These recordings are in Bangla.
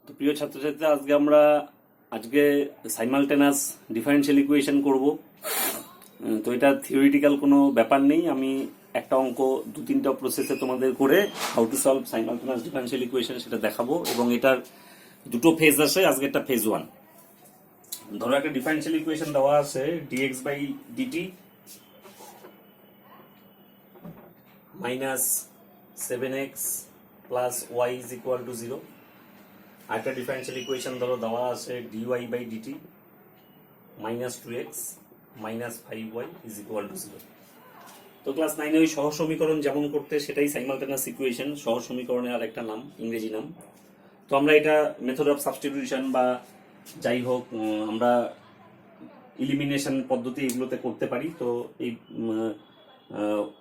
তো প্রিয় ছাত্রছাত্রী, আজকে সাইমালটেনাস ডিফারেনশিয়াল ইকুয়েশন করব। তো এটা থিওরিটিক্যাল কোনো ব্যাপার নেই। আমি একটা অঙ্ক 2-3টা প্রসেসে তোমাদের করে how to solve simultaneous differential equation সেটা দেখাবো, এবং এটার দুটো ফেজ আছে। আজকে একটা ফেজ 1। ধরো একটা ডিফারেনশিয়াল ইকুয়েশন দেওয়া আছে dx by dt minus 7x plus y is equal to 0। আরেকটা ডিফারেনশিয়াল ইকুয়েশন ধরো দেওয়া আছে dy by dt minus 2x minus 5y is equal to 0। তো ক্লাস 9-এ ওই সহজ সমীকরণ যেমন করতে সেটাই সাইমালটেনাস ইকুয়েশন, সহজ সমীকরণের আর একটা নাম, ইংরেজি নাম। তো আমরা এটা মেথড অফ সাবস্টিটিউশন বা যাই হোক আমরা ইলিমিনেশন পদ্ধতি এগুলোতে করতে পারি। তো এই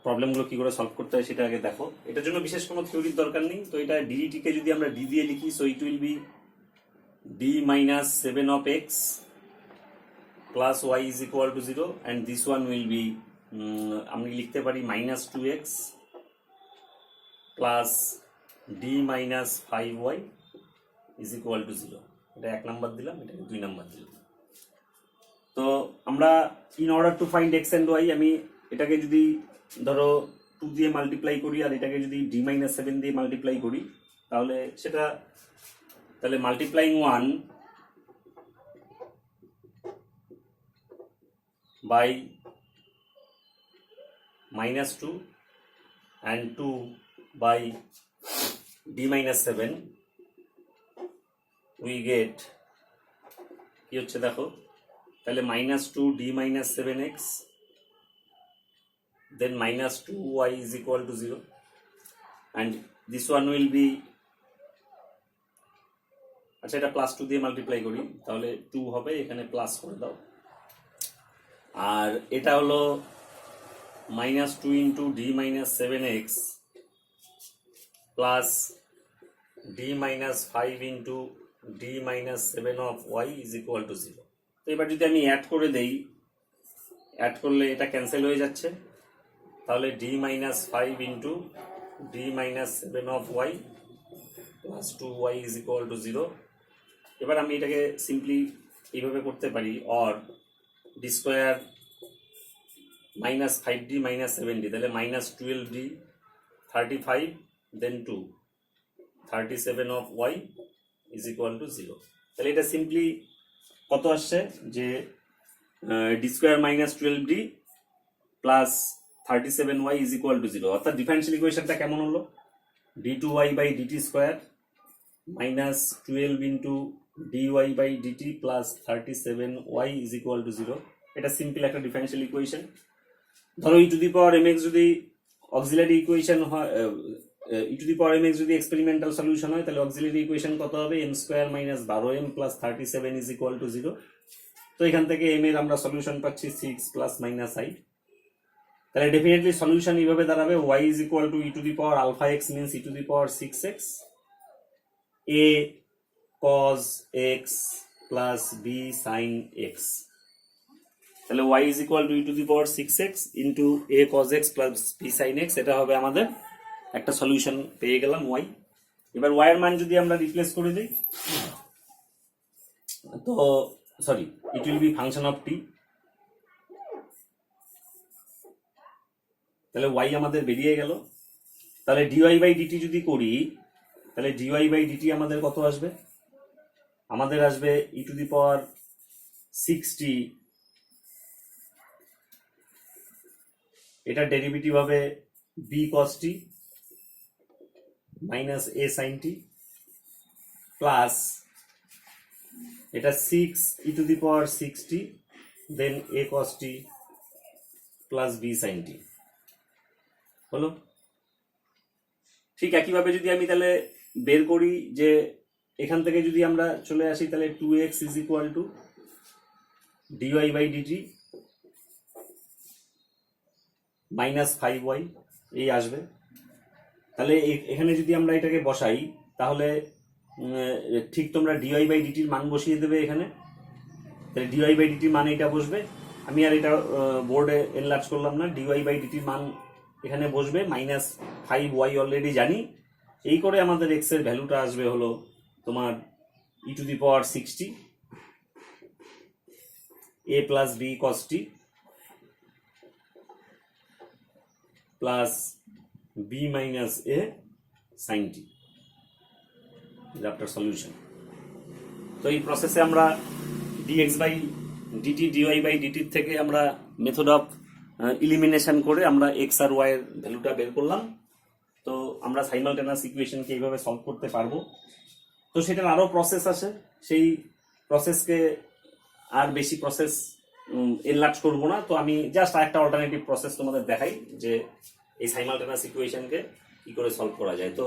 প্রবলেমগুলো কি করে সলভ করতে হয় সেটা আগে দেখো। এটার জন্য বিশেষ কোনো থিওরির দরকার নেই। তো এটা ডিডিটিকে যদি আমরা ডি দিয়ে লিখি, so it will be D minus 7 of x plus y is equal to 0, and this one will be আমি লিখতে পারি minus 2x plus D minus 5y is equal to 0। এটা 1 নাম্বার দিলাম, এটাকে 2 নাম্বার দিলাম। তো আমরা in order to find x and y, আমি এটাকে যদি ধরো 2 দিয়ে মাল্টিপ্লাই করি আর এটাকে যদি ডি মাইনাস 7 দিয়ে মাল্টিপ্লাই করি, তাহলে multiplying 1 by minus 2 and 2 by d minus 7 we get কি হচ্ছে দেখো, তাহলে minus 2 d minus 7x then minus 2y is equal to 0, and this one will be, আচ্ছা এটা প্লাস 2 দিয়ে মাল্টিপ্লাই করি তাহলে 2 হবে, এখানে প্লাস করে দাও। আর এটা হলো minus 2 into d minus 7x plus d minus 5 into d minus 7 of y is equal to 0। তো এবার যদি আমি অ্যাড করে দেই, অ্যাড করলে এটা ক্যান্সেল হয়ে যাচ্ছে, তাহলে d minus 5 into d minus 7 of y plus 2y is equal to 0। এবার আমি এটাকে সিম্পলি এইভাবে করতে পারি, or d square minus 5d minus 7d, তাহলে minus 12d 35 then 2 37 of y is equal to 0। তাহলে এটা সিম্পলি কত আসছে যে D square minus 12d plus 37y is equal to 0। অর্থাৎ ডিফারেনশিয়াল ইকুয়েশনটা কেমন হলো, d2y by dt square minus 12 into dy by dt plus 37y is equal to 0। এটা সিম্পল একটা ডিফারেনশিয়াল ইকুয়েশন। ধরো e to the power mx যদি অক্সিলারি ইকুয়েশন হয়, ই টু দি পাওয়ার mx যদি এক্সপেরিমেন্টাল সলিউশন হয়, তাহলে অক্সিলারি ইকুয়েশন কত হবে, m square minus 12m plus 37 is equal to 0। তো এখান থেকে m এর আমরা সলিউশন পাচ্ছি 6 প্লাস মাইনাস i। তাহলে ডেফিনেটলি সলিউশন এইভাবে দাঁড়াবে y is equal to e to the power alpha x means e to the power 6x a cos x প্লাস b sin x। তাহলে y is equal to e to the power 6x into a cos x plus b sin x, এটা হবে আমাদের একটা সলিউশন, পেয়ে গেলাম y। এবার y এর মান যদি আমরা রিপ্লেস করে দিই, তো sorry it will be function of t, তাহলে y আমাদের বেরিয়ে গেল। তাহলে dy বাই dt যদি করি, তাহলে dy বাই dt আমাদের কত আসবে, আমাদের আসবে e to the power 6t, এটা ডেরিভেটিভ হবে b cos t minus a sin t plus এটা 6 e to the power 6t then a cos t plus b sin t হলো। ঠিক একইভাবে যদি আমি তাহলে বের করি যে এখান থেকে যদি আমরা চলে আসি, তাহলে 2x is equal to dy by dt minus 5y এই আসবে। তাহলে এখানে যদি আমরা এটাকে বসাই, তাহলে ঠিক তোমরা dy বাই ডিটির মান বসিয়ে দেবে এখানে, তাহলে dy বাই ডিটির মান এটা বসবে। আমি আর এটা বোর্ডে এনলার্জ করলাম না, dy বাই ডিটির মান এখানে বসবে মাইনাস 5y অলরেডি জানি। এই করে আমাদের x এর ভ্যালুটা আসবে হলো তোমার e to the power 60 a plus b cos t plus b minus a sin t after solution. তো এই প্রসেসে আমরা dx by dt dy by dt থেকে আমরা মেথড অফ ইলিমিনেশন করে আমরা x আর y এর ভ্যালুটা বের করলাম। তো আমরা সাইমালটেনাস ইকুয়েশনকে এইভাবে সলভ করতে পারবো। তো সেটার আরও প্রসেস আছে, সেই প্রসেসকে আর বেশি প্রসেস এনলার্জ করবো না। তো আমি জাস্ট একটা অল্টারনেটিভ প্রসেস তোমাদের দেখাই যে এই সাইমালটেনাস ইকুয়েশনকে কি করে সলভ করা যায়। তো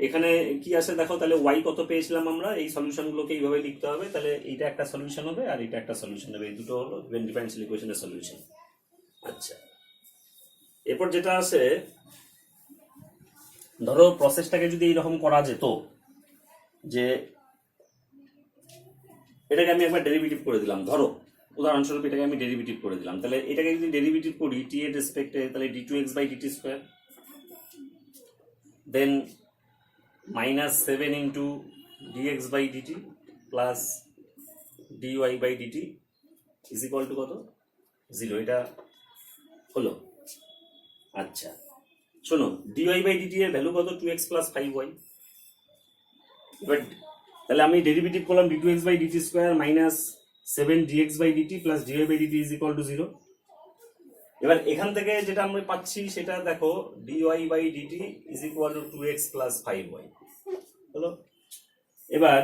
এখানে কি আছে দেখো, তাহলে ওয়াই কত পেয়েছিলাম আমরা, এই সলিউশনগুলোকে এইভাবে লিখতে হবে। তাহলে এইটা একটা সলিউশন হবে আর এটা একটা সলিউশন হবে, এই দুটো হলো ডিফারেনশিয়াল ইকুয়েশনের সলিউশন। আচ্ছা, এরপর যেটা আছে, ধরো প্রসেসটাকে যদি এইরকম করা যেত যে এটাকে আমি একবার ডেরিভেটিভ করে দিলাম, ধরো উদাহরণস্বরূপ এটাকে আমি ডেরিভেটিভ করে দিলাম, তাহলে এটাকে যদি ডেরিভেটিভ করি টি এর রেসপেক্টে, তাহলে d2x by dt square then -7 into dx by dt plus dy by dt is equal to কত 0, এটা হলো। আচ্ছা শোনো, dy by dt এর ভ্যালু কত 2x plus 5y। এবার তাহলে আমি ডেরিভেটিভ করলাম d2x by dt square minus 7 dx by dt plus dy by dt is equal to 0। এবার এখান থেকে যেটা আমরা পাচ্ছি সেটা দেখো, dy by dt is equal to 2x plus 5y হলো। এবার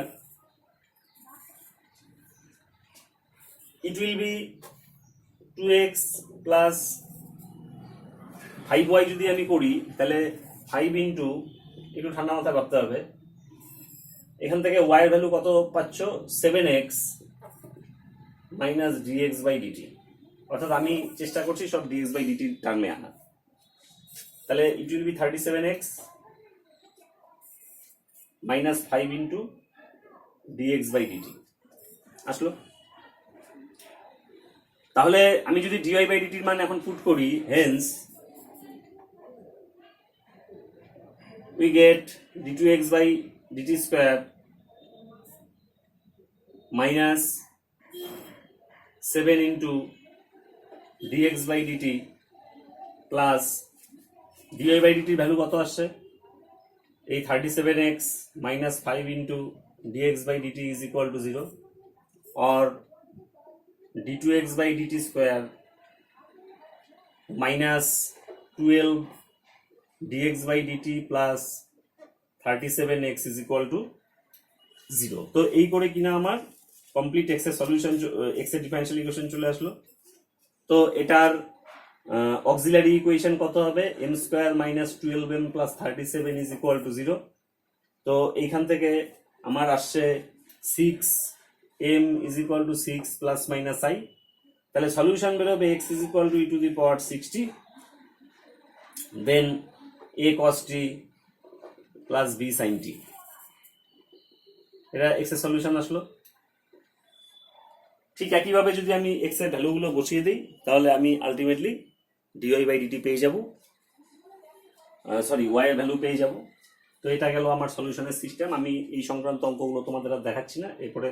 it will be 2x plus 5y যদি আমি করি তাহলে 5 into, একটু ঠান্ডা মাথা ভাবতে হবে, এখান থেকে y এর ভ্যালু কত পাচ্ছ 7x minus dx by dt, অর্থাৎ আমি চেষ্টা করছি সব dx by dt টার্মে আনা। তাহলে it will be 37x minus 5 into dx by dt আসলো। তাহলে আমি যদি dy by dt এর মান এখন পুট করি, hence we get d2x by dt square minus 7 into dx by dt plus dy by dt value কত আসছে, এই 37x minus 5 into dx by dt is equal to 0, or d2x by dt square minus 12 dx by dt plus 37x is equal to 0। তো এই করে কিনা আমার কমপ্লিট এক্স এর সলিউশন, এক্স এর ডিফারেনশিয়াল ইকুয়েশন চলে আসলো। তো এটার অক্সিলারি ইকুয়েশন কত হবে, m square minus 12m plus 37 is equal to 0। তো এইখান থেকে আমার আসছে 6m is equal to 6 plus minus i। তাহলে সলিউশন বেরোবে x is equal to e to the power 60 then a cos t plus b sin t। এটা x এর সলিউশন আসলো। ঠিক একইভাবে যদি আমি x এর ভ্যালুগুলো বসিয়ে দিই তাহলে আমি আলটিমেটলি dy by dt পেয়ে যাব, সরি y এর ভ্যালু পেয়ে যাব। তো এটা গেল আমার সলিউশনের সিস্টেম। আমি এই সংক্রান্ত অঙ্কগুলো তোমাদের আর দেখাচ্ছি না। এরপরে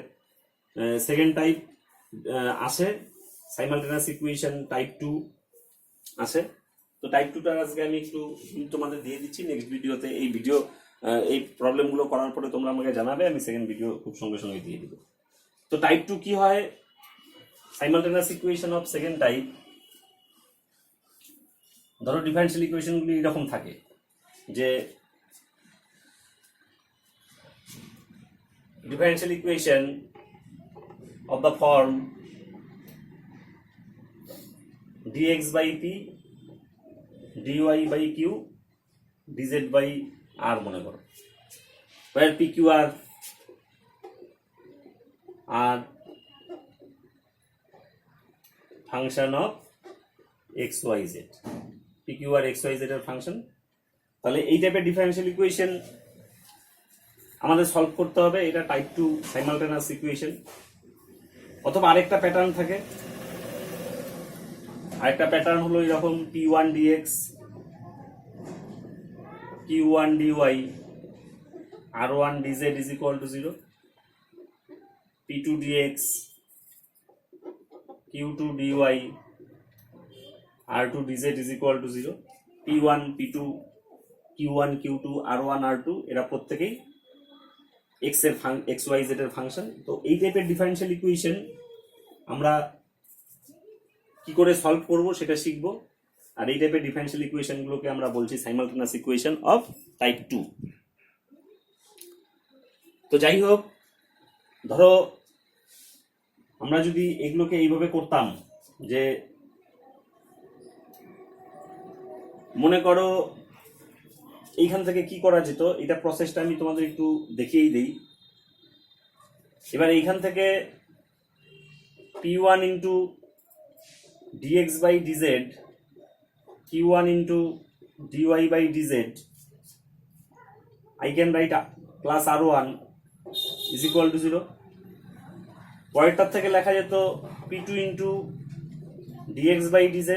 সেকেন্ড টাইপ আসে সাইমালটেনিয়াস ইকুয়েশন টাইপ 2 আসে। তো টাইপ 2টার আজকে আমি একটু তোমাদের দিয়ে দিচ্ছি। নেক্সট ভিডিওতে এই প্রবলেমগুলো করার পরে তোমরা আমাকে জানাবে, আমি সেকেন্ড ভিডিও খুব সঙ্গে সঙ্গে দিয়ে দিব। তো টাইপ 2 কি হয়, simultaneous equation of second type, ধরো ডিফারেনশিয়াল ইকুয়েশনগুলি এরকম থাকে যে differential equation of the form dx by p dy by q dz by r মনে করো, where pq are function of xyz, pq আর xyz এর ফাংশন। তাহলে এই টাইপের ডিফারেনশিয়াল ইকুয়েশন আমাদের সলভ করতে হবে। এটা টাইপ 2 সাইমালটেনিয়াস ইকুয়েশন। অথবা আরেকটা প্যাটার্ন থাকে, আরেকটা প্যাটার্ন হলো এরকম p1 dx q1 dy r1 dz is equal to 0, p2 dx q2 dy r2 dz is equal to 0, p1 p2 q1 q2 r1 r2 এরা প্রত্যেকেই x এর xyz এর ফাংশন। তো এই টাইপের ডিফারেনশিয়াল ইকুয়েশন আমরা কি করে সলভ করব সেটা শিখবো। আর এই টাইপের ডিফারেনশিয়াল ইকুয়েশনগুলোকে আমরা বলছি সাইমালটেনিয়াস ইকুয়েশন অফ টাইপ 2। তো যাই হোক, ধরো আমরা যদি এগুলোকে এইভাবে করতাম যে মনে করো এইখান থেকে কি করা যেত, এটা প্রসেসটা আমি তোমাদের একটু দেখিয়েই দেই। এবার এইখান থেকে p1 into dx by dz q1 into dy by dz I can write plus r1 is equal to 0। পরেরটার থেকে লেখা যেত p2 into dx by dz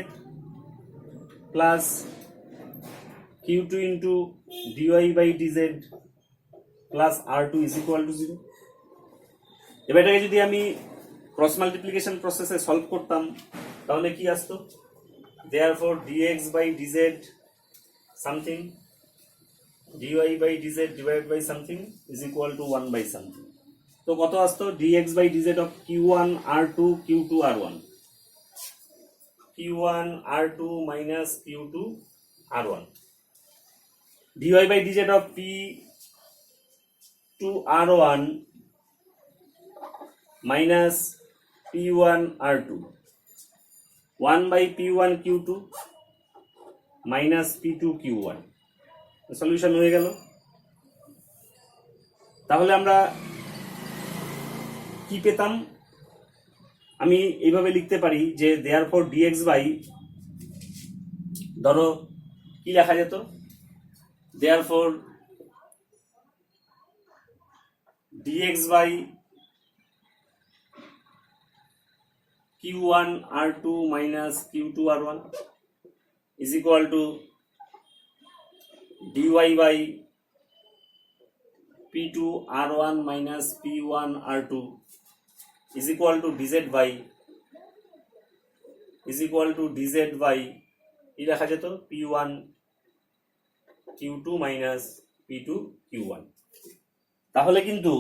plus q2 into dy by dz plus r2 is equal to 0। এবার এটাকে যদি আমি ক্রস মাল্টিপ্লিকেশন প্রসেসে সলভ করতাম তাহলে কি আসতো, therefore dx by dz something dy by dz divided by something is equal to 1 by something। তো কত আসতো, dx by dz of q1 r2 q2 r1 q1 r2 minus q2 r1 dy by dz of p2 r1 minus p1 r2 1 by p1 q2 minus p2 q1। Solution হয়ে গেল। তাহলে আমরা কি পেতাম, আমি এইভাবে লিখতে পারি যে therefore dx by, ধরো কি লেখা যেত, therefore dx by q1 r2 minus q2 r1 is equal to dy by p2 r1 minus p1 r2 is equal to dz by কি লেখা যেত, p1 q2 minus p2 q1। তাহলে কিন্তু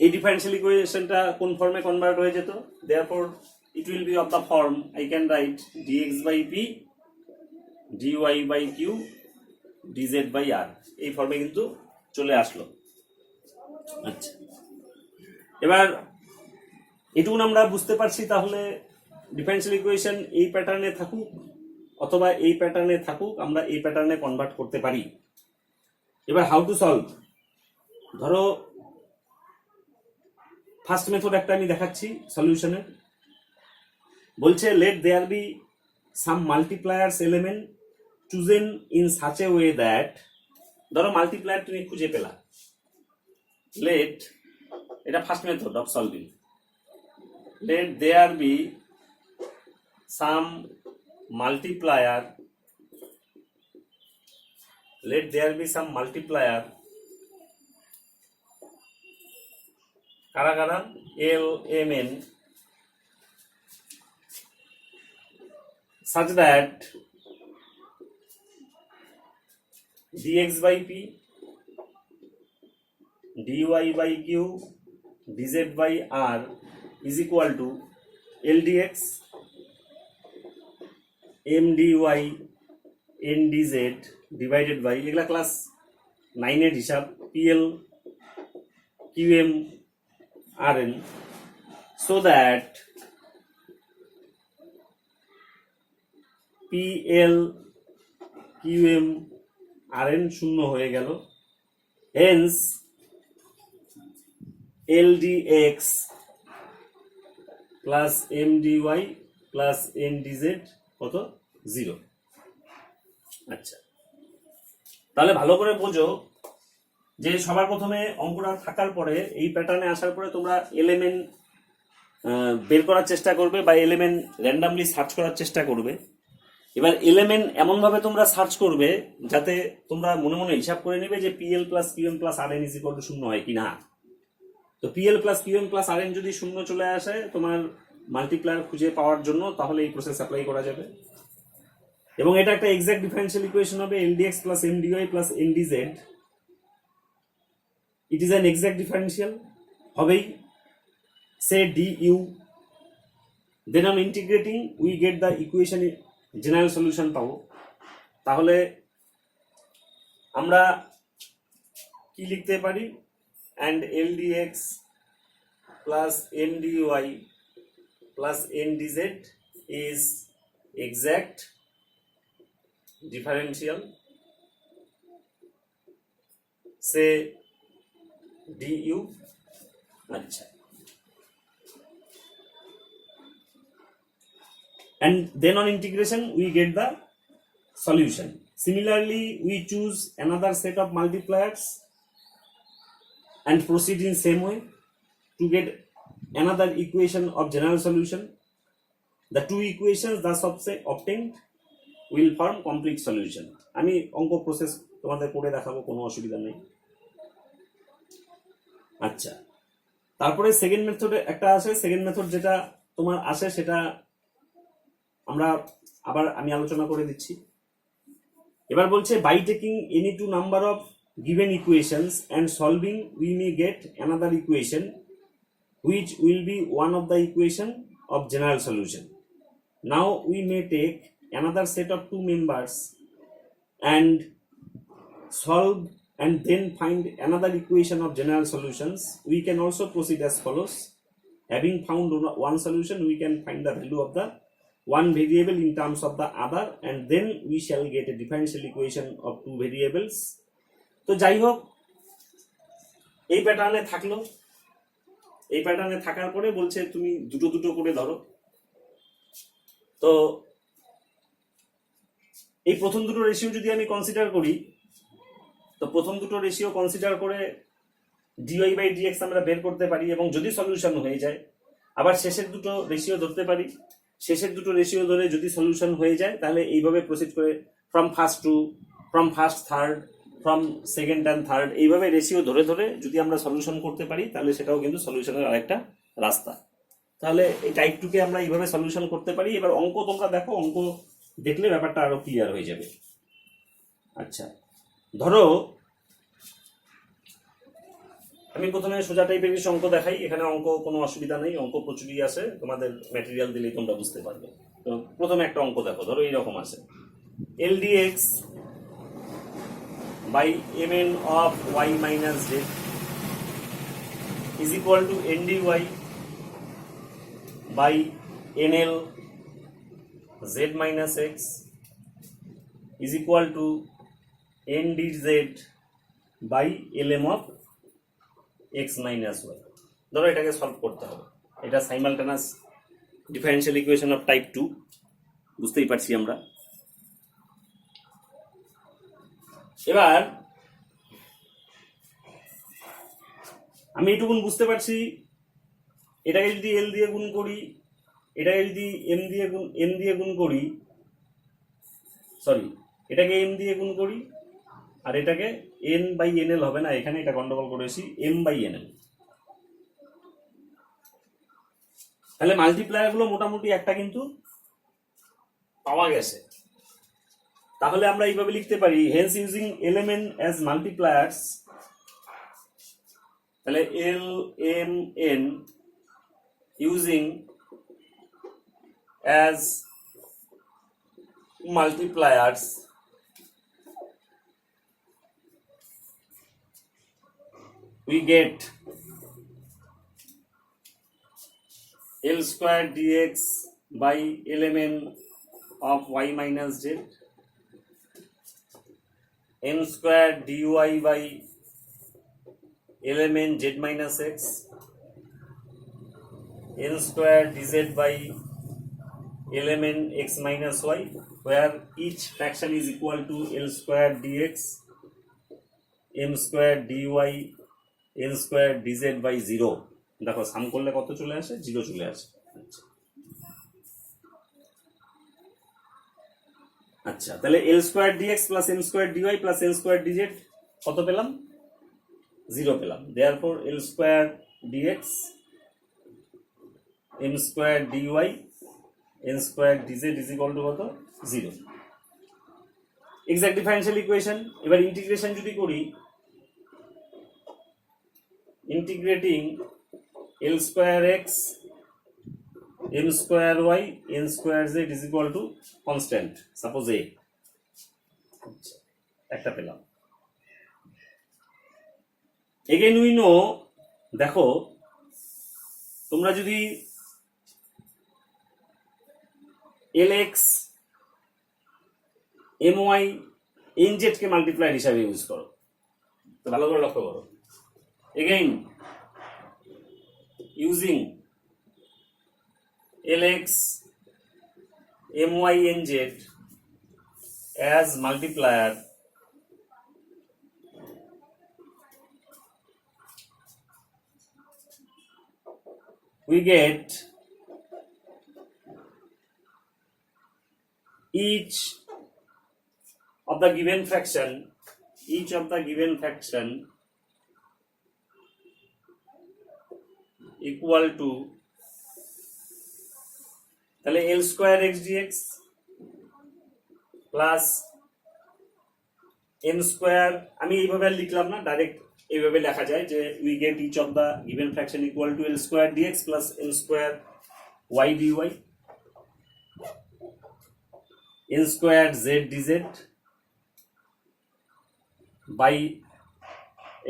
এই ডিফারেনশিয়াল ইকুয়েশনটা কোন ফর্মে কনভার্ট হয়ে যেত, therefore it will be of the form I can write dx by p dy by q dz by r, এই ফর্মে কিন্তু চলে আসলো। আচ্ছা, এবার এটুকুন আমরা বুঝতে পারছি। তাহলে ডিফারেনশিয়াল ইকুয়েশন এই প্যাটার্নে থাকুক অথবা এই প্যাটার্নে থাকুক, আমরা এই প্যাটার্নে কনভার্ট করতে পারি। এবার হাউ টু সলভ, ধরো ফার্স্ট মেথড একটা আমি দেখাচ্ছি সলিউশনে। বলছে let there be some multipliers element chosen in such a way that, ধরো মাল্টিপ্লায়ার তুমি খুঁজে পেলা, লেট, এটা first method of solving, let there be some multiplier, let there be some multiplier কারা কারা l m n such that dx by p dy by q dz by r is equal to l dx m dy n dz divided by, এগুলা ক্লাস 9 এর হিসাব, pl qm rn, so that pl qm rn শূন্য হয়ে গেল, hence l dx plus m dy plus n dz কত, 0। আচ্ছা, তাহলে ভালো করে বোঝো যে সবার প্রথমে অঙ্কটা থাকার পরে এই প্যাটার্নে আসার পরে তোমরা এলিমেন্ট বের করার চেষ্টা করবে বা এলিমেন্ট র্যান্ডামলি সার্চ করার চেষ্টা করবে। এবার এলিমেন্ট এমনভাবে তোমরা সার্চ করবে যাতে তোমরা মনে মনে হিসাব করে নেবে যে pl plus qm plus r n is equal to 0 হয় কি না। তো তো pl plus qm plus r n যদি শূন্য চলে আসে তোমার মাল্টিপ্লায়ার খুঁজে পাওয়ার জন্য, তাহলে এই প্রসেস অ্যাপ্লাই করা যাবে। এবং এটা একটা এক্সাক্ট ডিফারেন্সিয়াল ইকুয়েশন হবে, l d x plus m d y plus n d z, it is an exact differential হবেই। Say d u, then on integrating we get the equation general solution পাবো। তাহলে আমরা কি লিখতে পারি, and l d x plus m d y plus n d z is exact differential, say du। अच्छा, and then on integration we get the solution. Similarly, we choose another set of multipliers and proceed in same way to get another equation of general solution. The two equations thus obtained will form complete solution. আমি অঙ্ক প্রসেস তোমাদের করে দেখাবো, কোনো অসুবিধা নেই। আচ্ছা, তারপরে সেকেন্ড মেথডে একটা আসে, সেকেন্ড মেথড যেটা তোমার আসে সেটা আমরা আবার আমি আলোচনা করে দিচ্ছি। এবার বলছে by taking any two number of given equations and solving we may get another equation which will be one of the equation of general solution. Now we may take another set of two members and solve and then find another equation of general solutions. We can also proceed as follows. Having found one solution, we can find the value of the one variable in terms of the other, and then we shall get a differential equation of two variables. তো যাই হোক, এই প্যাটার্নে থাকলো। এই প্যাটার্নে থাকার পরে বলছে তুমি দুটো দুটো করে ধরো। তো এই প্রথম দুটো রেশিও যদি আমি কনসিডার করি, তো প্রথম দুটো রেশিও কনসিডার করে ডিওয়াই বাই ডিএক্স আমরা বের করতে পারি, এবং যদি সলিউশন হয়ে যায় আবার শেষের দুটো রেশিও ধরতে পারি। শেষের দুটো রেশিও ধরে যদি সলিউশন হয়ে যায় তাহলে এইভাবে প্রসিড করে from first third, from second and third, এইভাবে রেশিও ধরে ধরে যদি আমরা সলিউশন করতে পারি তাহলে সেটাও কিন্তু সলিউশনের আরেকটা রাস্তা। তাহলে এই টাইপ টুকে আমরা এইভাবে সলিউশন করতে পারি। এবার অঙ্ক তোমরা দেখো, অঙ্ক দেখলে ব্যাপারটা আরো ক্লিয়ার হয়ে যাবে। আচ্ছা, ধরো আমি প্রথমে সোজা টাইপের কিছু অঙ্ক দেখাই। এখানে অঙ্ক কোনো অসুবিধা নেই, অঙ্ক প্রচুরই আছে, তোমাদের ম্যাটেরিয়াল দিলেই তোমরা বুঝতে পারবে। তো প্রথমে একটা অঙ্ক দেখো, ধরো এইরকম আছে, l d x by mn of y minus z is equal to ndy by nl z minus x is equal to ndz by lm of x minus y। ধরো এটাকে সলভ করতে হবে, এটা সাইমালটেনাস ডিফারেন্সিয়াল ইকুয়েশন অফ টাইপ 2, বুঝতেই পারছি আমরা। এবার আমি এইটুকুন বুঝতে পারছি, এটাকে যদি এল দিয়ে গুণ করি, এটাকে যদি এম দিয়ে গুণ করি, সরি এটাকে এম দিয়ে গুণ করি, আর এটাকে এন বাই এনএল হবে না, এখানে এটা গন্ডগোল করেছি, এম বাই এনএল। তাহলে মাল্টিপ্লায়ার গুলো মোটামুটি একটা কিন্তু পাওয়া গেছে। তাহলে আমরা এইভাবে লিখতে পারি, hence using element as multipliers, তাহলে l m n using as multipliers we get L square dx by lmn of y minus z, m square dy by lmn z minus x, n square dz by lmn x minus y, where each fraction is equal to L square dx, m square dy, n square dz by 0। দেখো সাম করলে কত চলে আসে, 0 চলে আসে। আচ্ছা, তাহলে L square dx plus m square dy plus n square dz কত পেলাম, 0 পেলাম। Therefore L square dx, m square dy, n square dz is equal to কত 0। Exact differential equation. এবার ইন্টিগ্রেশন যদি করি, integrating l square x m square y n square z is equal to constant suppose a। একটা পেলাম। এগেইন উই নো, দেখো তোমরা যদি lx my nz K multiplier হিসাবে ইউজ করো, তো ভালো করে লক্ষ্য করো। Again using lx my nz as multiplier, we get each of the given fraction equal to, তাহলে l square x dx plus m square, আমি এইভাবে লিখলাম না, ডাইরেক্ট এইভাবে লেখা যায় যে we get each of the given fraction equal to l square dx plus m square y dy, n square z dz by,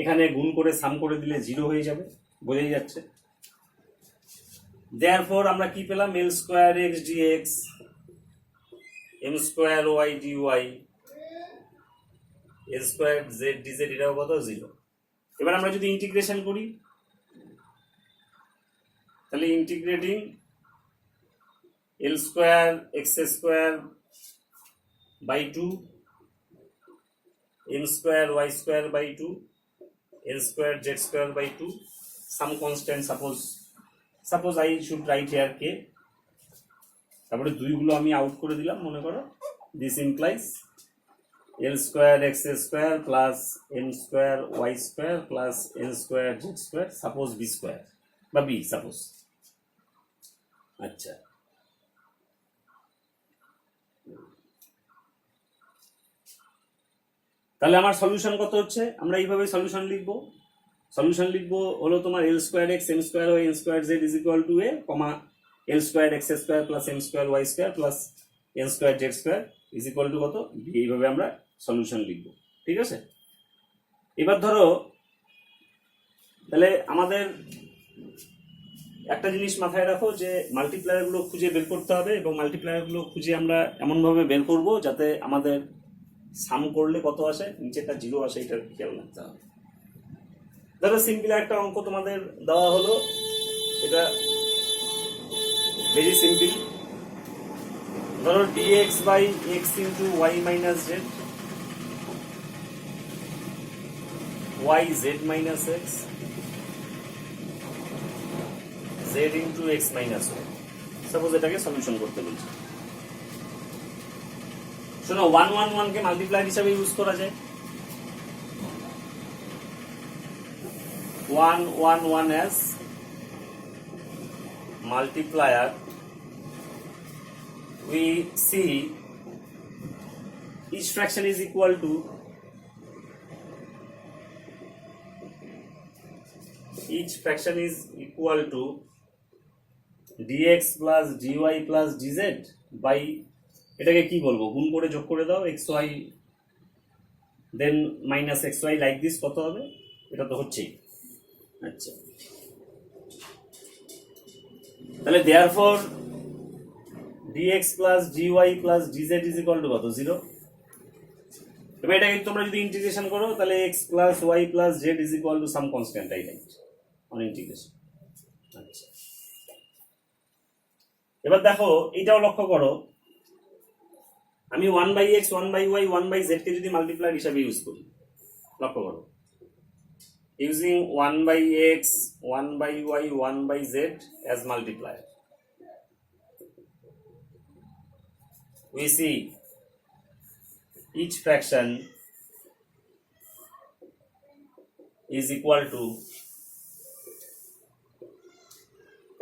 এখানে গুণ করে সাম করে দিলে 0 হয়ে যাবে, বোঝাই যাচ্ছে। therefore আমরা কি পেলাম, l square x dx m square y dy n square z dz এটাও কত 0। এবার আমরা যদি ইন্টিগ্রেশন করি, তাহলে integrating l square x square by 2 m square y square by 2 n square z square by 2, some constant suppose I should write here k, তারপরে দুইগুলো আমি আউট করে দিলাম, মনে করো this implies l square x square plus m square y square plus n square z square suppose b square বা b সাপোজ। আচ্ছা, তাহলে আমার সলিউশন কত হচ্ছে, আমরা এইভাবে সলিউশন লিখবো হলো তোমার l square x m square y n square z is equal to a, l square x square plus m square y square plus n square z square is equal to কত, এইভাবে আমরা সলিউশন লিখবো। ঠিক আছে, এবার ধরো তাহলে আমাদের একটা জিনিস মাথায় রাখো যে মাল্টিপ্লায়ার গুলো খুঁজে বের করতে হবে, এবং মাল্টিপ্লায়ার গুলো খুঁজে আমরা এমনভাবে বের করব যাতে আমাদের সাম করলে কত আসে, নিচেটা 0 আসে, এটার খেয়াল রাখতে হবে। ধরো সিম্পল একটা অঙ্ক তোমাদের দেওয়া হলো, এটা ভেরি সিম্পল। ধরো dx বাই x into y minus z, y z minus x, z into x minus y, suppose এটাকে সলিউশন করতে বলছি। শোনো 1 1 1 কে মাল্টিপ্লায়ার হিসাবে ইউজ করা যায়, 1 1 1 as multiplier, we see each fraction is equal to dx plus dy plus dz by, এটাকে কি বলবো, গুণ করে যোগ করে দাও xy then minus xy like this, কত হবে, এটা তো হচ্ছেই। আচ্ছা, তাহলে therefore dx plus dy plus dz is equal to কত, 0। এবার এটাকে তোমরা যদি ইন্টিগ্রেশন করো, তাহলে x plus y plus z is equal to some constant I write on integration। আচ্ছা, এবার দেখো এটাও লক্ষ্য করো, আমি 1 by x 1 by y 1 by z কে যদি মাল্টিপ্লায়ার হিসাবে ইউজ করি, লক্ষ্য করো, using 1 by x 1 by y 1 by z as multiplier, we see each fraction is equal to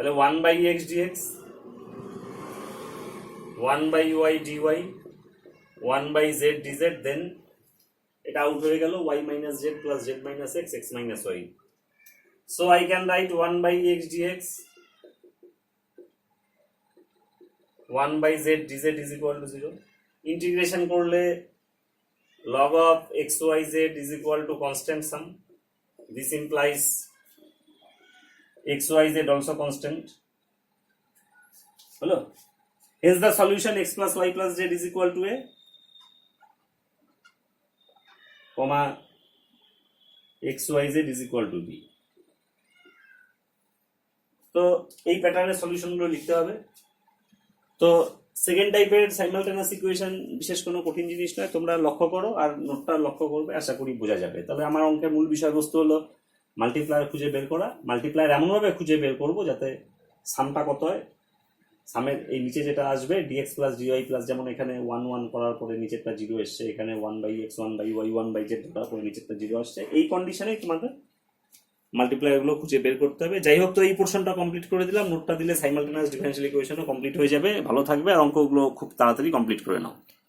তাহলে 1/x dx, 1/y dy, 1/z dz, দেন এটা আউট হয়ে গেল y minus z plus z minus x, x minus y. So I can write 1/x dx, 1/z dz is equal to 0. Integration করলে log of xyz is equal to constant sum. This implies xyz also constant. Hello. Hence the solution x plus y plus z is equal to a comma xyz is equal to b. তো এই প্যাটার্নের সলিউশনগুলো লিখতে হবে। তো সেকেন্ড টাইপের সাইমালটেনিয়াস ইকুয়েশন বিশেষ কোনো কঠিন জিনিস নয়, তোমরা লক্ষ্য করো আর নোটটা লক্ষ্য করবে, আশা করি বোঝা যাবে। তবে আমার অঙ্কের মূল বিষয়বস্তু হলো মাল্টিপ্লায়ার খুঁজে বের করা। মাল্টিপ্লায়ার এমনভাবে খুঁজে বের করবো যাতে সামটা কত হয়, সামের এই নিচে যেটা আসবে dx প্লাস dy প্লাস, যেমন এখানে 1 1 করার পরে নিচেরটা 0 এসছে, এখানে 1/x 1/y 1/z ধরার পরে নিচেরটা 0 আসছে, এই কন্ডিশনেই তোমাদের মাল্টিপ্লায়ারগুলো খুঁজে বের করতে হবে। যাই হোক, তো এই পোর্শনটা কমপ্লিট করে দিলাম। নোটটা দিলে সাইমালটেনিয়াস ডিফারেনশিয়াল ইকুয়েশনও কমপ্লিট হয়ে যাবে, ভালো থাকবে, আর অঙ্কগুলো খুব তাড়াতাড়ি কমপ্লিট করে নাও।